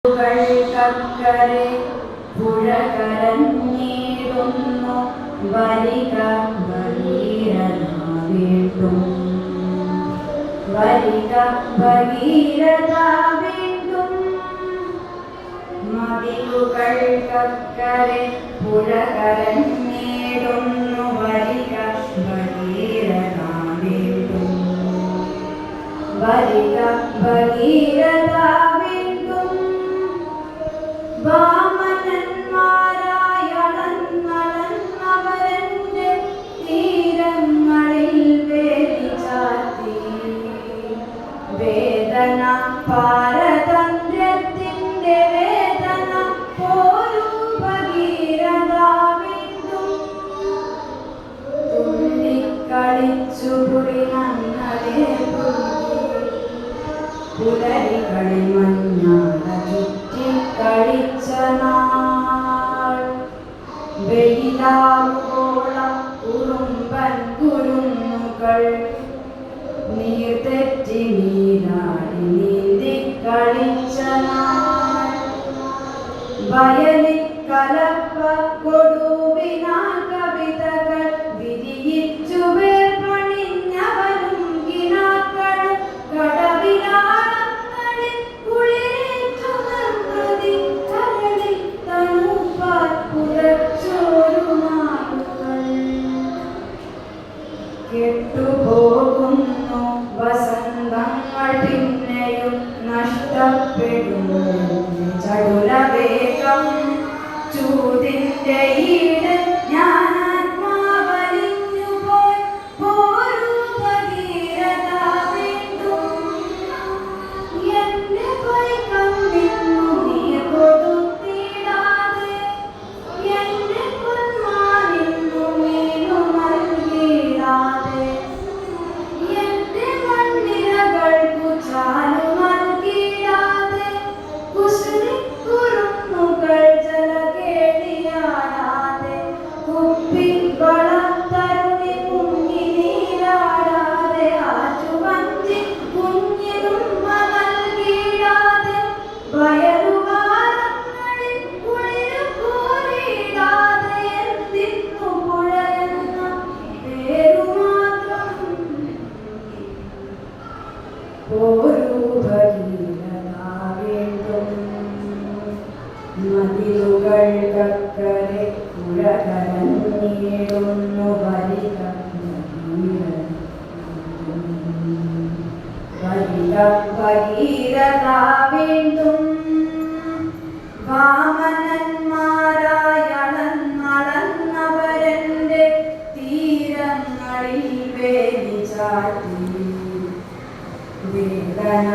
കക്കരെ പുഴകരഞ്ഞിടുന്നു വരിക ഭഗീരഥ വീണ്ടും വരിക ഭഗീരഥ വീണ്ടും മതിലുകൾ കക്കരെ പുഴകരഞ്ഞിടുന്നു വരിക ഭഗീരഥ വീണ്ടും വരിക ഭഗീരഥ വാമനന്മാരായണന്നളന്നവരന്റെ തീരങ്ങളിൽ വേലി ചാർത്തി വേദന പാരതന്ത്ര്യത്തിന്റെ വേദന പോരു ഭഗീരഥ വീണ്ടും തുള്ളിക്കളിച്ചു പുളിനങ്ങളെ പുലരികളിൽ മഞ്ഞാട കളിച്ച നാൾ വെയിലാവുകോളം ഉറുമ്പൻ കുരുന്നുകൾ നീർതെറ്റി നീരാടി നീന്തി കളിച്ച നാൾ വയലിൽ കലപ്പ കൊടുവിനാൽ കവിതകൾ വിരിയിച്ചു വേർപണിഞ്ഞവനും കിനാക്കളും കടവിലാളങ്ങളിൽ കുളിരേറ്റു നിർവൃതി കരളിൽ തണുപ്പാൽ പുലർച്ചോരു നാളുകൾ കെട്ടുപോകുന്നു വസന്തങ്ങൾ പിന്നെയും നഷ്ടപ്പെടുന്നു ചടുലവേഗം ചൂതിന്റെ ഈട് ഞാനാത്മാവലിഞ്ഞു പോയി പോരു ഭഗീരഥ വീണ്ടും എന്റെ പൈകം നിന്നു നീർ കൊടുത്തിടാതെ എന്റെ പൊന്മാനിന്നു മീനു നൽകിടാതെ എന്റെ മണ്ണിരകൾക്കു ചാലു നൽകിടാതെ കുസൃതിക്കുറുന്നുകൾ ജലകേളിയാടാതെ കുപ്പിൽ വളർത്തരുണി മുങ്ങി നീരാടാതെ ആറ്റുവഞ്ചി കുഞ്ഞിനുമ്മ നൽകിടാതെ വയറുകാലങ്ങളിൽ കുളിരു കോരിടാതെ എന്തിന്നു പുഴയെന്ന പേരു മാത്രം പോരു ഭഗീരഥ വീണ്ടും മതിലുകൾ കക്കരെ പുഴകരഞ്ഞിടുന്നു വരിക വരിക ഭഗീരഥ വീണ്ടും വാമനന്മാരായണന്നളന്നവരന്റെ തീരങ്ങളിൽ വേലി ചാർത്തി വേദന